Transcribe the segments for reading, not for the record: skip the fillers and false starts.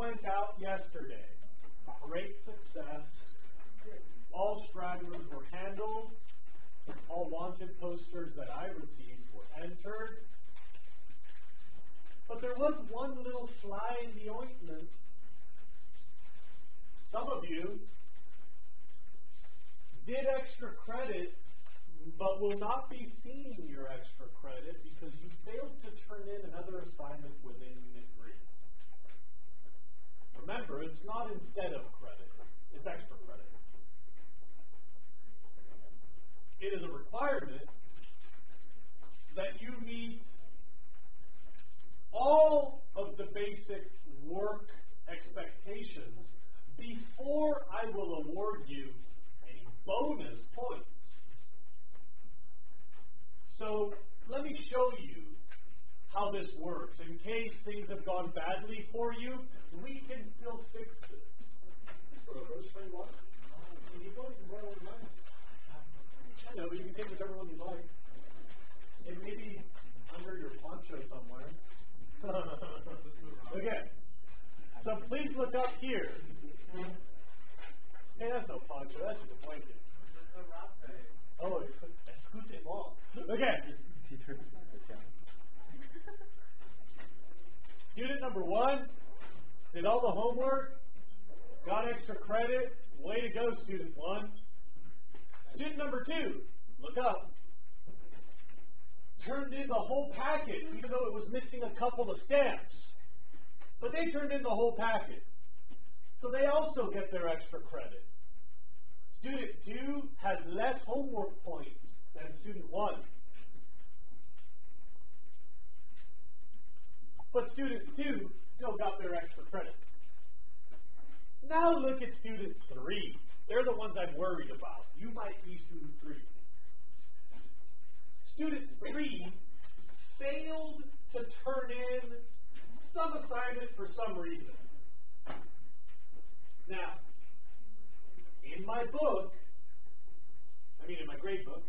went out yesterday. Great success. All stragglers were handled. All wanted posters that I received were entered. But there was one little fly in the ointment. Some of you did extra credit, but will not be seeing your extra credit because you failed to turn in another assignment within Unit 3. Remember, it's not instead of credit, it's extra credit. It is a requirement that you meet all of the basic work expectations before I will award you any bonus points. So let me show you how this works. In case things have gone badly for you, we can still fix this. So the first thing was, you can borrow mine. I know, but you can take whichever one you like. It may be under your poncho somewhere. Okay. So please look up here. Hey, that's no poncho, that's just a blanket. Oh, it's long. Okay. Student number 1 did all the homework, got extra credit. Way to go, student 1. Student number 2, look up. Turned in the whole packet, even though it was missing a couple of stamps. But they turned in the whole packet. So they also get their extra credit. Student 2 has less homework points than student 1. But student 2 still got their extra credit. Now look at student 3. They're the ones I'm worried about. You might be student 3. Student 3 failed to turn in some assignment for some reason. Now, in my book, in my grade book,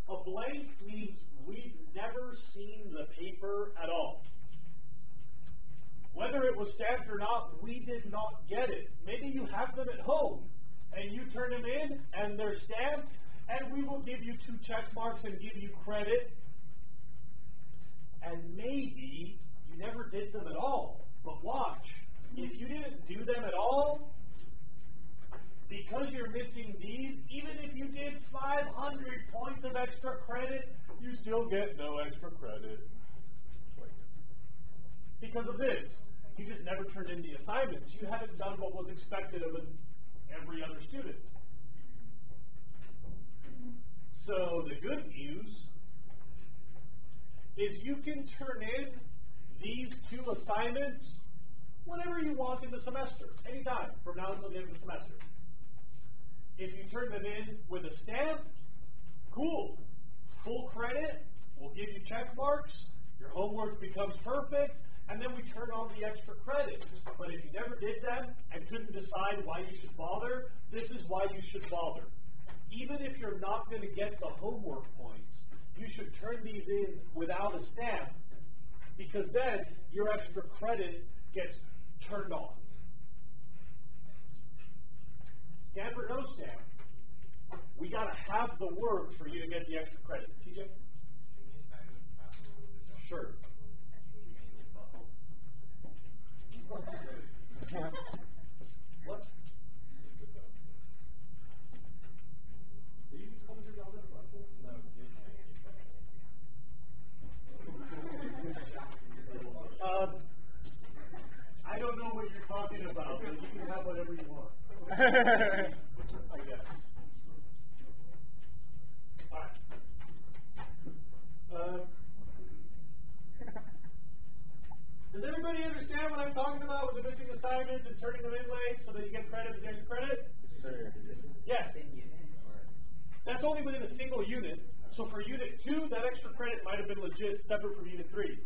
a blank means we've never seen the paper at all. Whether it was stamped or not, we did not get it. Maybe you have them at home, and you turn them in, and they're stamped, and we will give you 2 check marks and give you credit. And maybe you never did them at all. But watch, if you didn't do them at all, because you're missing these, even if you did 500 points of extra credit, you still get no extra credit. Because of this, you just never turned in the assignments. You haven't done what was expected of every other student. So the good news is you can turn in these 2 assignments whenever you want in the semester, anytime from now until the end of the semester. If you turn them in with a stamp, cool. Full credit, we'll give you check marks, your homework becomes perfect, and then we turn on the extra credit. But if you never did them and couldn't decide why you should bother, this is why you should bother. Even if you're not going to get the homework points, you should turn these in without a stamp, because then your extra credit gets turned on. Stamp or no stamp, we got to have the work for you to get the extra credit. TJ? Sure. What? I don't know what you're talking about, but you can have whatever you want. I guess. All right. Does everybody understand what I'm talking about with the missing assignments and turning them in late so that you get credit and extra credit? Sure. Yes. That's only within a single unit. So for Unit 2, that extra credit might have been legit, separate from Unit 3.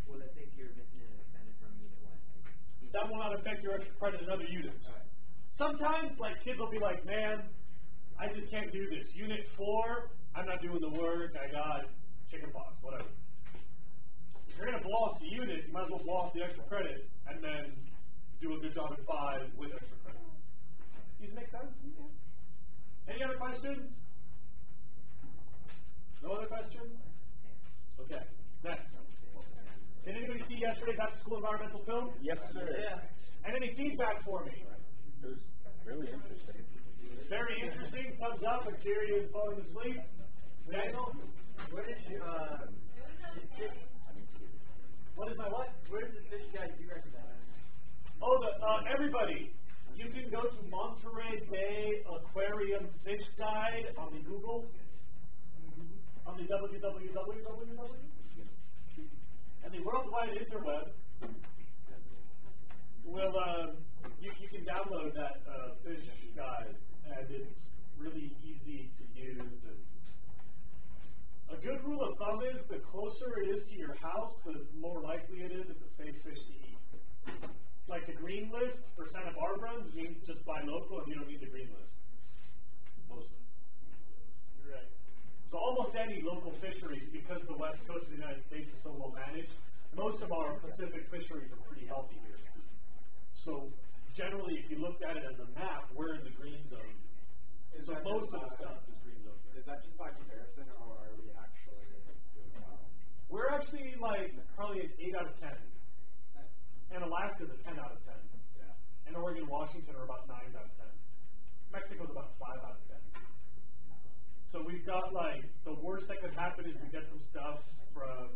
Well, let's say you're missing an assignment from Unit 1. That will not affect your extra credit in other units. Right. Sometimes, kids will be like, man, I just can't do this. Unit 4, I'm not doing the work. I got chicken pox, whatever. if you're going to blow off the unit, you might as well blow off the extra credit and then do a good job in 5 with extra credit. Does this make sense? Any other questions? No other questions? Okay, next. Did anybody see yesterday's after-school environmental film? Yes, sir. Yeah. And any feedback for me? It was really interesting. Very interesting. Thumbs up if Jerry is falling asleep. Daniel? Where did you, What is my what? where does the fish guide you recommend? Oh, everybody. You can go to Monterey Bay Aquarium Fish Guide on the Google, on the www, and the World Wide Interweb. Will you can download that fish guide, and it's really easy to use. And a good rule of thumb is the closer it is to your house, the more likely it is it's a safe fish to eat. Like the green list for Santa Barbara means just buy local and you don't need the green list. Mostly. You're right. So almost any local fisheries, because the west coast of the United States is so well managed, most of our Pacific fisheries are pretty healthy here. So generally, if you looked at it as a map, we're in the green zone. So most of the stuff is green zone. Is that just by comparison, or are we actually doing well? We're actually like probably an 8 out of 10. And Alaska's a 10 out of 10. Yeah. And Oregon and Washington are about 9 out of 10. Mexico's about 5 out of 10. So we've got like, the worst that could happen is we get some stuff from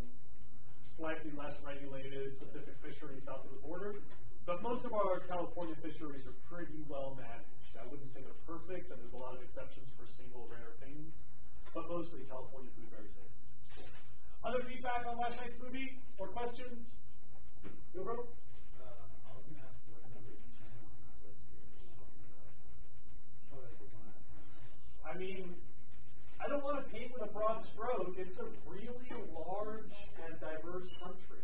slightly less regulated Pacific fisheries south of the border. But most of our California fisheries are pretty well managed. I wouldn't say they're perfect, and there's a lot of exceptions for single rare things. But mostly California food very safe. Other feedback on last night's movie or questions? Go, bro. I was going to ask what number 10 on that list you're I mean, I don't want to paint with a broad stroke. It's a really large and diverse country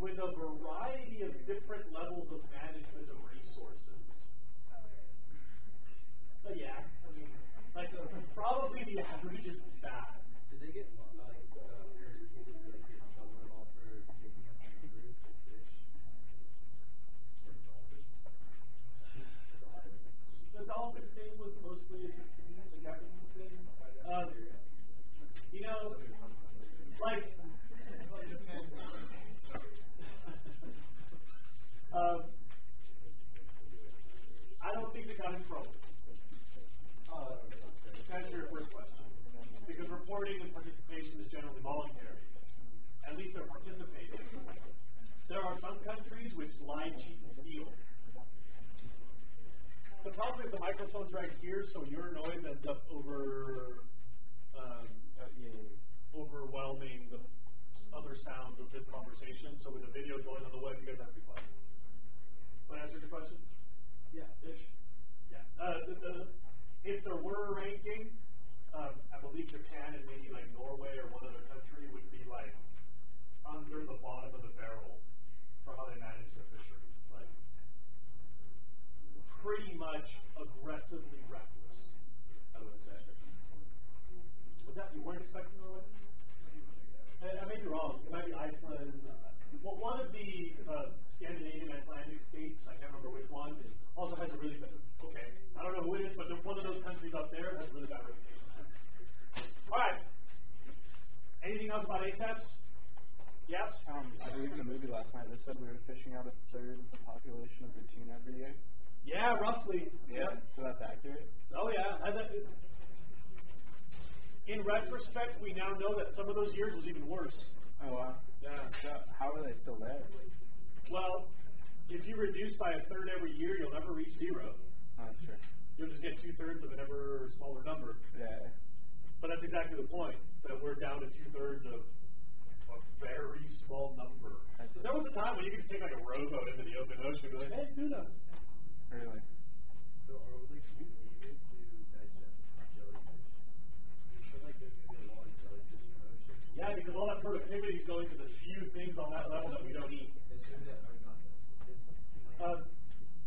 with a variety of different levels of management of resources. But yeah, I mean, like probably the average is bad. Did they get trouble at all for taking up kangaroos to fish? Or dolphins? The dolphin thing was mostly a Japanese thing. You know, like, I don't think they got in trouble. To answer your first question, because reporting and participation is generally voluntary. At least they're participating. There are some countries which lie, cheat, and steal. The problem is the microphone's right here, so your noise ends up overwhelming the other sounds of this conversation. So with the video going on the web, you guys have to be quiet. Want to answer your question? Yeah, ish. Yeah. If there were a ranking, I believe Japan and maybe like Norway or one other country would be like under the bottom of the barrel for how they manage their fisheries. Like pretty much aggressively reckless, I would say. Was that you weren't expecting Norway? I may be wrong. It might be Iceland. Well, one of the Scandinavian Atlantic states, I can't remember which one, also has a really bad. Okay, I don't know who it is, but one of those countries up there has a really bad reputation. All right. Anything else about APES? Yes? I believe in the movie last night they said we were fishing out a third of the population of the tuna every year. Yeah, roughly. Yeah, so that's accurate. Oh, yeah. In retrospect, we now know that some of those years was even worse. Oh, wow. Yeah. So how are they still there? Well, if you reduce by a third every year, you'll never reach zero. Oh, that's true. You'll just get 2/3 of an ever smaller number. Yeah. But that's exactly the point, that we're down to 2/3 of a very small number. There was a time when you could just take like a rowboat into the open ocean and be like, hey, tuna. Really? So are we like able to digest jellyfish? I feel like there's going to be a lot of jellyfish in the ocean. Yeah, because all that productivity is going to the few things on that level that we don't eat. Assume that are not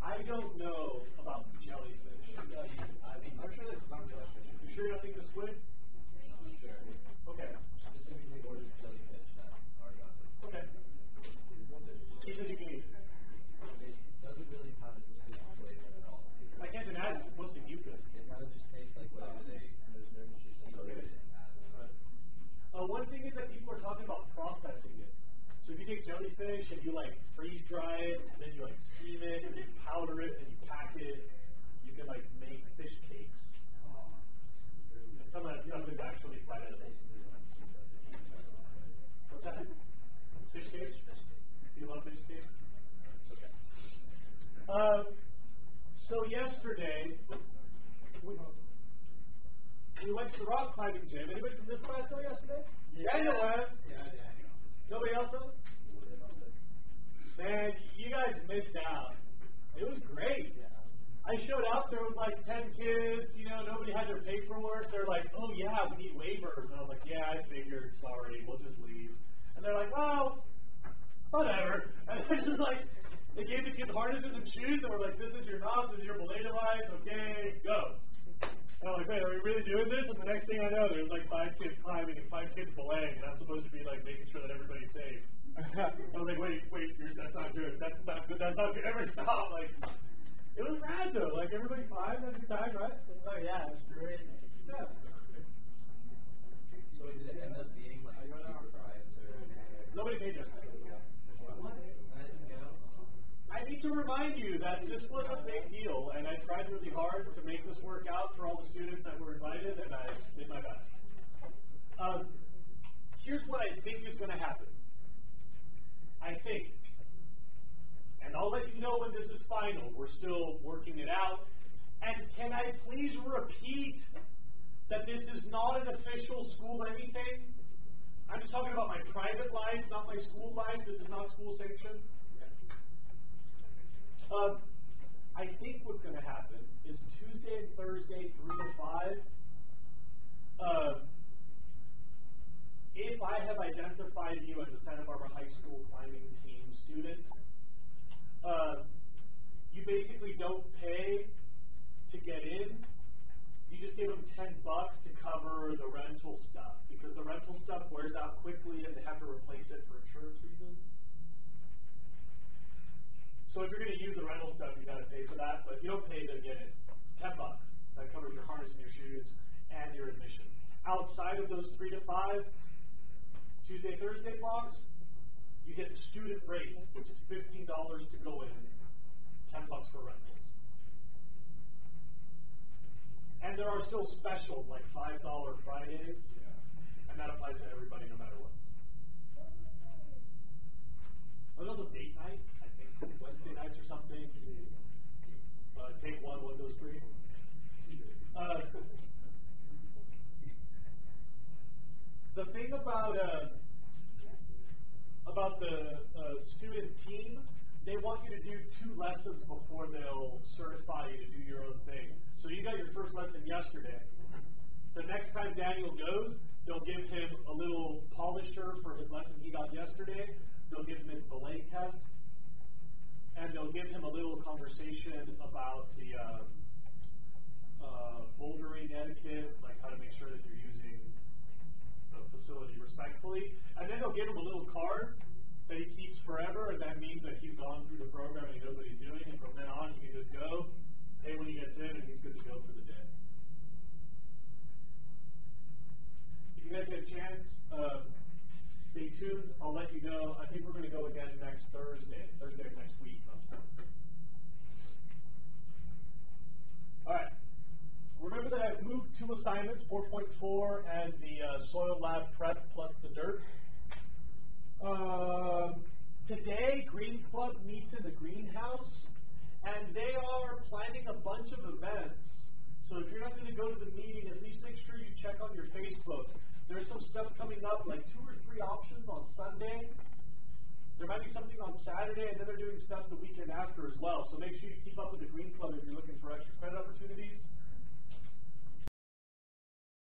I don't know about jellyfish. I'm sure there's some jellyfish. You sure you're not thinking of squid? I'm sure. Okay. Assuming we ordered jellyfish. So yesterday, we went to the rock climbing gym. Anybody from this class go yesterday? Yeah. Daniel went. Yeah, Daniel. Nobody else went? Man, you guys missed out. It was great. I showed up, there was like 10 kids, nobody had their paperwork. They're like, oh yeah, we need waivers. And I was like, yeah, I figured, sorry, we'll just leave. And they're like, well, whatever. And it's just like, they gave the kids harnesses and shoes, and we're like, this is your knots, this is your belay device, okay, go. And I'm like, wait, are we really doing this? And the next thing I know, there's like 5 kids climbing and 5 kids belaying, and I'm supposed to be like making sure that everybody's safe. I was like, wait, that's not good. That's not good. That's not good. Everybody stop. Like, it was rad though. Like, everybody fine, had a good time, right? Oh yeah, it was great. Yeah. So did it end up being like super priced or? Nobody paid us. What? I didn't go. I need to remind you that this was a big deal, and I tried really hard to make this work out for all the students that were invited, and I did my best. Here's what I think is going to happen. I think, and I'll let you know when this is final. We're still working it out. And can I please repeat that this is not an official school anything? I'm just talking about my private life, not my school life. This is not school sanctioned. I think what's going to happen is Tuesday and Thursday, 3 to 5. If I have identified you as a Santa Barbara High School climbing team student, you basically don't pay to get in. You just give them $10 to cover the rental stuff, because the rental stuff wears out quickly and they have to replace it for insurance reasons. So if you're going to use the rental stuff, you got to pay for that, but you don't pay to get in. $10. That covers your harness and your shoes and your admission. Outside of those 3 to 5, Tuesday, Thursday blocks, you get the student rate, which is $15 to go in, $10 for rentals. And there are still specials like $5 Fridays, and that applies to everybody no matter what. There's also date night, I think, Wednesday nights or something. Take one goes free. The thing about the student team, they want you to do 2 lessons before they'll certify you to do your own thing. So you got your first lesson yesterday. The next time Daniel goes, they'll give him a little polisher for his lesson he got yesterday. They'll give him his belay test. And they'll give him a little conversation about the bouldering etiquette, like how to make sure that you're using the facility respectfully. And then they'll give him a little card that he keeps forever, and that means that he's gone through the program and he knows what he's doing, and from then on he can just go, pay when he gets in, and he's good to go for the day. If you guys get a chance, stay tuned. I'll let you know. I think we're going to go again next Thursday of next week. All right. Remember that I've moved 2 assignments, 4.4 and the soil lab prep plus the dirt. Today, Green Club meets in the greenhouse, and they are planning a bunch of events. So if you're not going to go to the meeting, at least make sure you check on your Facebook. There's some stuff coming up, like 2 or 3 options on Sunday. There might be something on Saturday, and then they're doing stuff the weekend after as well. So make sure you keep up with the Green Club if you're looking